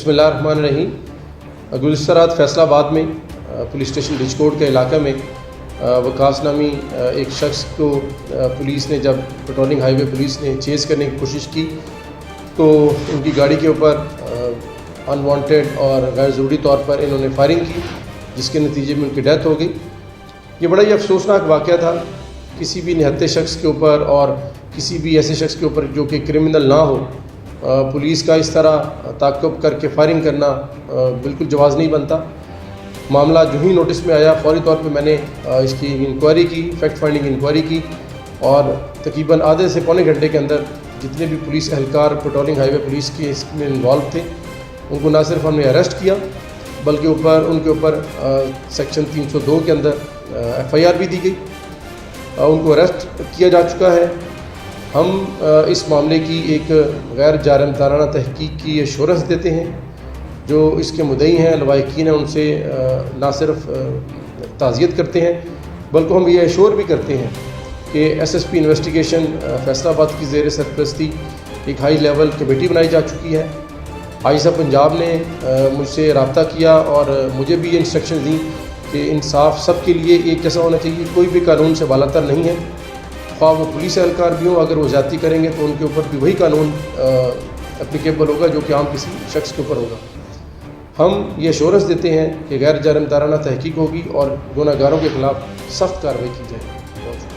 बिस्मिल्लाहिर्रहमानिर्रहीम। गुज़िश्ता रात फैसलाबाद में पुलिस स्टेशन रिचकोट के इलाके में वकास नामी एक शख्स को पुलिस ने जब पेट्रोलिंग हाईवे पुलिस ने चेज़ करने की कोशिश की तो उनकी गाड़ी के ऊपर अनवांटेड और गैर ज़रूरी तौर पर इन्होंने फायरिंग की, जिसके नतीजे में उनकी डेथ हो गई। ये बड़ा ही अफसोसनाक वाक़या था। किसी भी निहत्थे शख्स के ऊपर और किसी भी ऐसे शख्स के ऊपर जो कि क्रिमिनल ना हो, पुलिस का इस तरह ताक़ुब करके फायरिंग करना बिल्कुल जवाज़ नहीं बनता। मामला जो ही नोटिस में आया फ़ौरी तौर पे मैंने इसकी इंक्वायरी की, फैक्ट फाइंडिंग इंक्वायरी की और तकरीबन आधे से पौने घंटे के अंदर जितने भी पुलिस एहलकार पेट्रोलिंग हाईवे पुलिस के इसमें इन्वॉल्व थे उनको ना सिर्फ हमने अरेस्ट किया बल्कि उनके ऊपर सेक्शन 302 के अंदर FIR भी दी गई। उनको अरेस्ट किया जा चुका है। हम इस मामले की एक गैर जानिबदाराना तहकीक की एश्योरेंस देते हैं। जो इसके मुद्दई हैं, लवाहिकीन हैं, उनसे ना सिर्फ ताज़ियत करते हैं बल्कि हम ये एश्योर भी करते हैं कि SSP इन्वेस्टिगेशन फैसलाबाद की ज़ेर सरपरस्ती एक हाई लेवल कमेटी बनाई जा चुकी है। आईसा पंजाब ने मुझसे रब्ता किया और मुझे भी ये इंस्ट्रक्शन दी कि इंसाफ सब के लिए एक जैसा होना चाहिए, कोई भी कानून से बालातर नहीं है। ख्वाह वो पुलिस एहलकार भी हों, अगर वो ज़्यादती करेंगे तो उनके ऊपर भी वही कानून एप्लीकेबल होगा जो कि आम किसी शख्स के ऊपर होगा। हम ये एश्योरेंस देते हैं कि गैर जानिबदाराना तहकीक होगी और गुनहगारों के ख़िलाफ़ सख्त कार्रवाई की जाएगी।